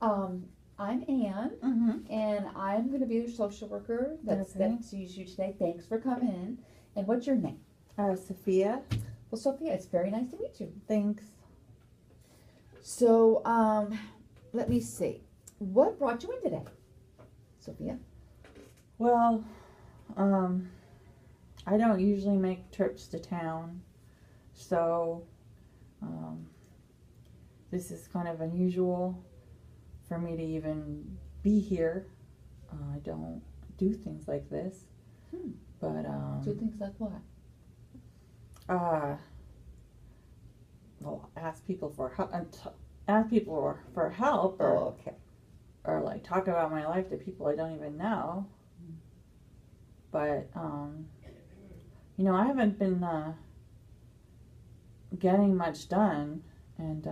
Um, I'm Ann, Mm-hmm. and I'm going to be your social worker Okay. that sees you today. Thanks for coming in. And what's your name? Sophia. Well, Sophia, it's very nice to meet you. Thanks. So, let me see. What brought you in today, Sophia? Well, um, I don't usually make trips to town, so um, this is kind of unusual for me to even be here. I don't do things like this, Hmm. but Do things like what? uh, well, ask people for help, ask people for help, Oh, okay. or like talk about my life to people I don't even know. But I haven't been getting much done, and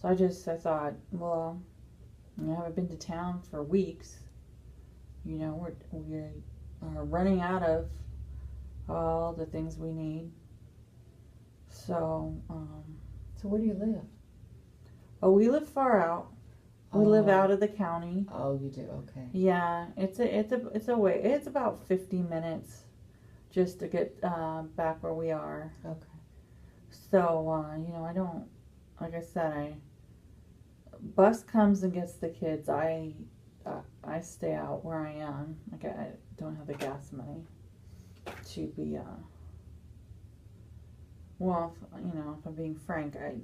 so I thought, well, I haven't been to town for weeks. We are running out of all the things we need. So, So, where do you live? oh, we live far out. We live Oh, out of the county. oh, you do. Okay. Yeah, it's a way. It's about 50 minutes just to get back where we are. Okay. So I don't. Like I said, I bus comes and gets the kids. I stay out where I am. Like I don't have the gas money to be. Well, if I'm being frank, I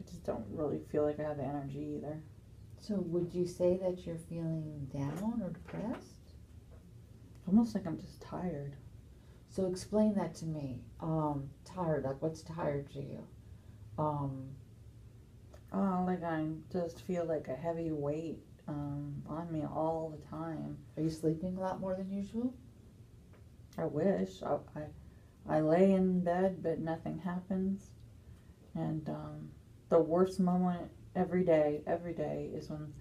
just don't really feel like I have the energy either. So, would you say that you're feeling down or depressed? Almost like I'm just tired. So, explain that to me. Tired. Like, what's tired to you? Um, Like I just feel like a heavy weight on me all the time. are you sleeping a lot more than usual? I wish I lay in bed, but nothing happens. And the worst moment every day is when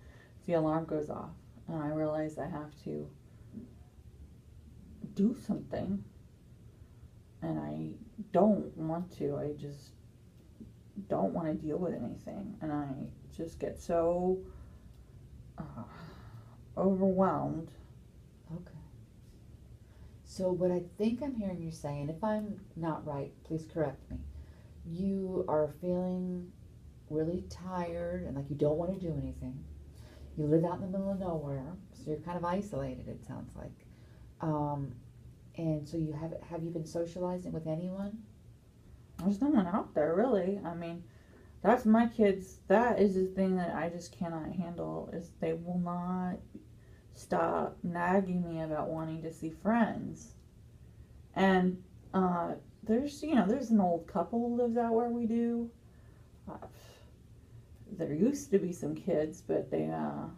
the alarm goes off, and I realize I have to do something, and I don't want to. I just don't want to deal with anything, and I just get so uh, overwhelmed. Okay. So, what I think I'm hearing you saying, if I'm not right, please correct me. You are feeling really tired and like you don't want to do anything. You live out in the middle of nowhere, so you're kind of isolated, it sounds like. Um, and so have you been socializing with anyone? There's no one out there really. I mean, that's my kids. That is the thing that I just cannot handle. Is they will not stop nagging me about wanting to see friends. And there's an old couple who lives out where we do. Uh, there used to be some kids, but that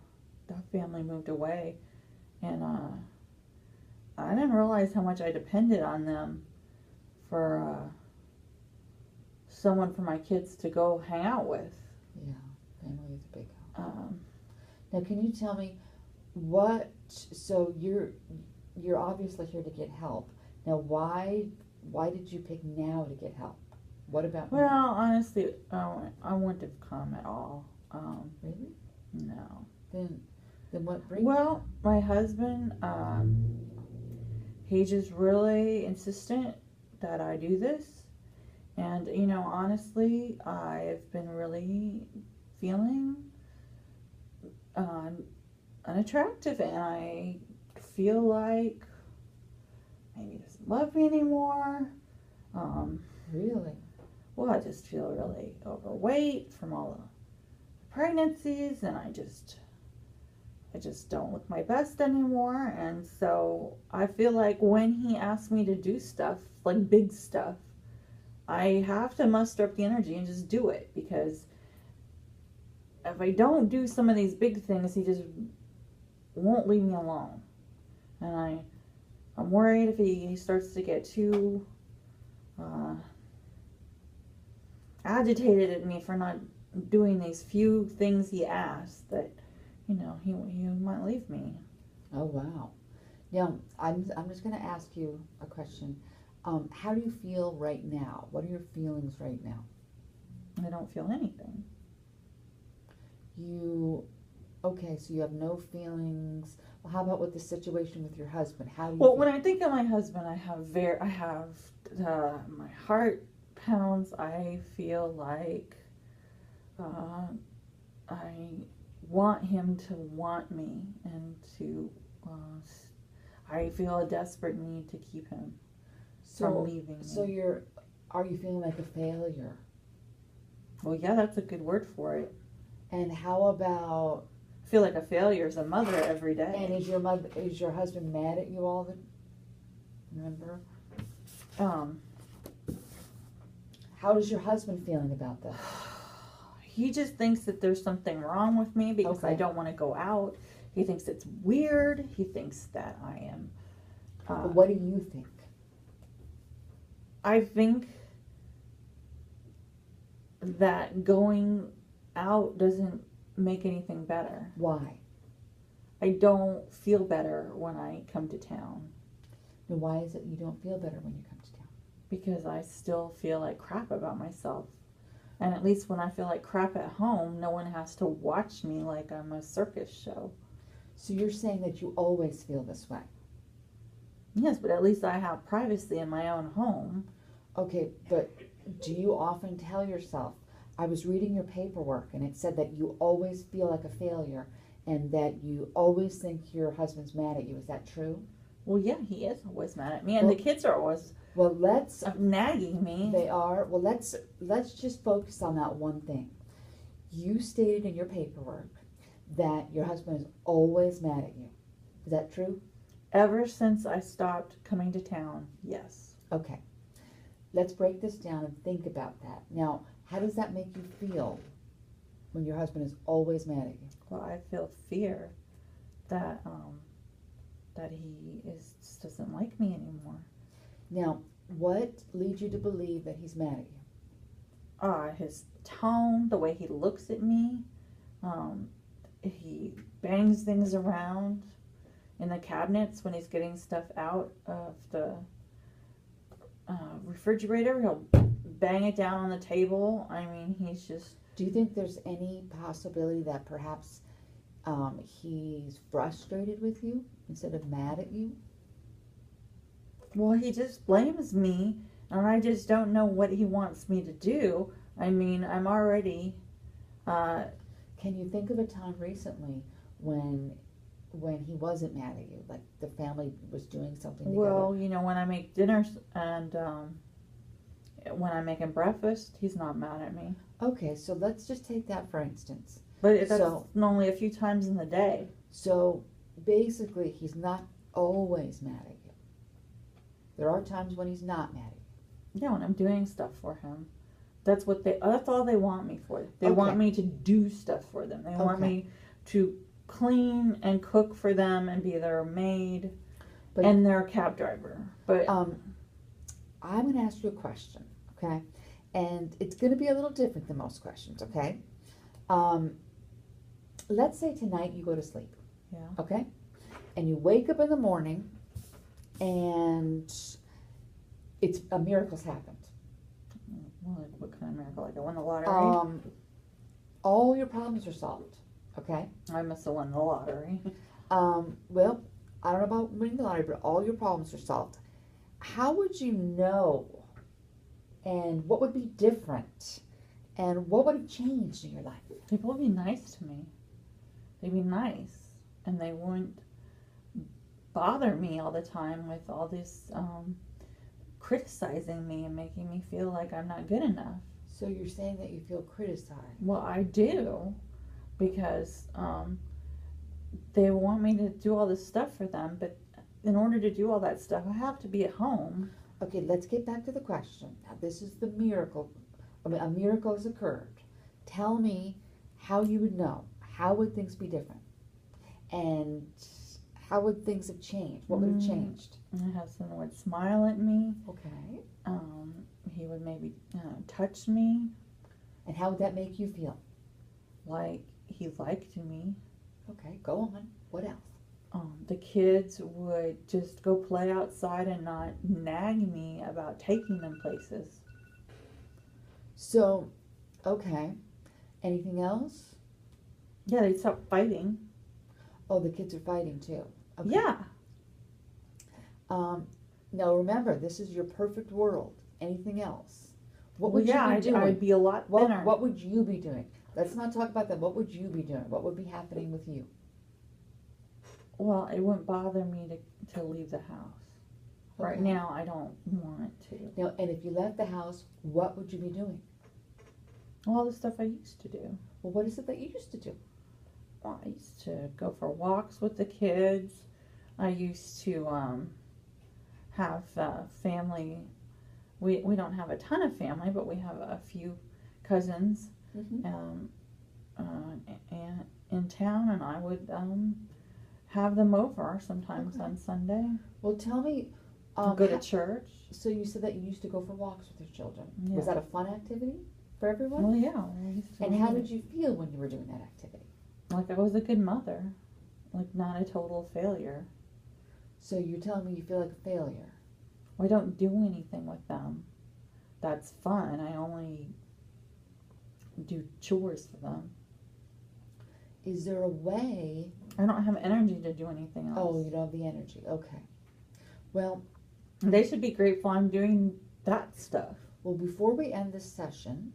family moved away, and I didn't realize how much I depended on them for someone for my kids to go hang out with. Yeah, family is a big help. Um, Now, can you tell me what? So you're obviously here to get help. Now, why did you pick now to get help? What about well, now? honestly, I wouldn't have come at all. Really? No. Then then what brings you? Well, my husband, he just really insistent that I do this. And, honestly, I've been really feeling uh, unattractive, and I feel like maybe he doesn't love me anymore. Um, Really? well, I just feel really overweight from all the pregnancies, and I just don't look my best anymore. And so I feel like when he asks me to do stuff, like big stuff, I have to muster up the energy and just do it, because if I don't do some of these big things, he just won't leave me alone. And I'm worried if he starts to get too uh, agitated at me for not doing these few things he asks, that he might leave me. Oh wow. Now I'm just going to ask you a question. How do you feel right now? What are your feelings right now? I don't feel anything. you, okay, so you have no feelings. Well, how about with the situation with your husband? How do you Well, feel? when I think of my husband, my heart pounds. I feel like uh, I want him to want me, and to I feel a desperate need to keep him from leaving So me. are you feeling like a failure? Well, yeah, that's a good word for it. And how about, I feel like a failure as a mother every and day. is your husband mad at you all the, remember? Um, How is your husband feeling about this? he just thinks that there's something wrong with me because I Okay. don't want to go out. He thinks it's weird. He thinks that I am. But what do you think? I think that going out doesn't make anything better. Why? I don't feel better when I come to town And why is it you don't feel better when you come to town? because I still feel like crap about myself. And at least when I feel like crap at home, no one has to watch me like I'm a circus show. So you're saying that you always feel this way? Yes, but at least I have privacy in my own home. Okay, but do you often tell yourself, I was reading your paperwork and it said that you always feel like a failure and that you always think your husband's mad at you. Is that true? Well, yeah, he is always mad at me, and the kids are always Well, let's, nagging me. they are, well, let's just focus on that one thing. You stated in your paperwork that your husband is always mad at you. Is that true? Ever since I stopped coming to town, yes. Okay. Let's break this down and think about that. Now, how does that make you feel when your husband is always mad at you? Well, I feel fear that that he just doesn't like me anymore. Now, what leads you to believe that he's mad at you? His tone, the way he looks at me, he bangs things around in the cabinets when he's getting stuff out of the refrigerator. He'll bang it down on the table. I mean, he's just... Do you think there's any possibility that perhaps he's frustrated with you instead of mad at you? Well, he just blames me, and I just don't know what he wants me to do. I mean, I'm already... Can you think of a time recently when he wasn't mad at you, like the family was doing something together? Well, you know, when I make dinners and when I'm making breakfast, he's not mad at me. Okay, so let's just take that for instance. But that's So- only a few times in the day. So basically, he's not always mad at you. There are times when he's not mad at you. Yeah, when I'm doing stuff for him. That's all they want me for. They Okay. want me to do stuff for them. They want Okay. me to clean and cook for them and be their maid But- and their cab driver. But I'm going to ask you a question, okay? And it's going to be a little different than most questions, okay? Let's say tonight you go to sleep, yeah. okay? And you wake up in the morning and it's a miracle's happened. Well, like, what kind of miracle? Like I won the lottery? All your problems are solved, okay? I must have won the lottery. Well, I don't know about winning the lottery, but all your problems are solved. How would you know? And what would be different? And what would have changed in your life? People would be nice to me. They'd be nice. And they wouldn't bother me all the time with all this criticizing me and making me feel like I'm not good enough. So you're saying that you feel criticized. Well, I do, because they want me to do all this stuff for them, but in order to do all that stuff, I have to be at home. Okay, let's get back to the question. Now, this is the miracle. I mean, a miracle has occurred. Tell me how you would know. How would things be different? And how would things have changed? What would have changed? My husband would smile at me. Okay. He would maybe touch me And how would that make you feel? like he liked me. Okay, go on. What else? The kids would just go play outside and not nag me about taking them places. So, okay. Anything else? Yeah, they stopped fighting. Oh, the kids are fighting too. Okay. Yeah. Now remember, this is your perfect world. Anything else? What Well, would yeah, you be doing? I'd be a lot thinner. What would you be doing? Let's not talk about that. What would you be doing? What would be happening with you? Well, it wouldn't bother me to leave the house. Right Okay. now, I don't want to. Now, and if you left the house, what would you be doing? All the stuff I used to do. Well, what is it that you used to do? Well, I used to go for walks with the kids. I used to have family. We don't have a ton of family, but we have a few cousins Mm-hmm. and in town, and I would have them over sometimes Okay. on Sunday. Well, tell me. Go to church. So you said that you used to go for walks with your children. Yeah. Was that a fun activity for everyone? Well, yeah. I used to And do how it. did you feel when you were doing that activity? Like I was a good mother, like not a total failure. So you're telling me you feel like a failure? I don't do anything with them. That's fun. I only do chores for them. Is there a way? I don't have energy to do anything else. Oh, you don't have the energy. Okay. Well, They should be grateful I'm doing that stuff. well, before we end this session,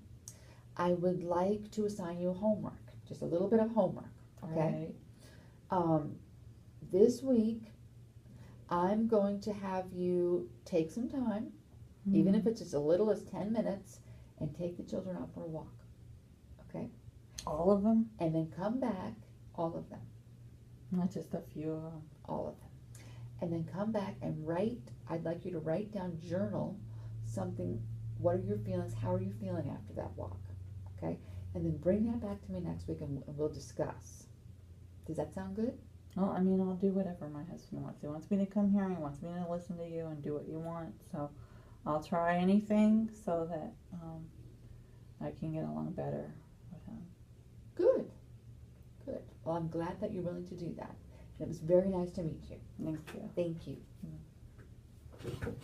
I would like to assign you homework. Just a little bit of homework. Okay. Right. This week, I'm going to have you take some time, even if it's as little as 10 minutes, and take the children out for a walk. Okay? All of them? And then come back, all of them, Not just a few of them. all of them. And then come back and write, I'd like you to write down, journal something. What are your feelings? How are you feeling after that walk? Okay? And then bring that back to me next week and we'll discuss. Does that sound good? Well, I mean, I'll do whatever my husband wants. He wants me to come here. He wants me to listen to you and do what you want. So I'll try anything so that I can get along better with him. Good. Good. Well, I'm glad that you're willing to do that. It was very nice to meet you. Thank you. Thank you.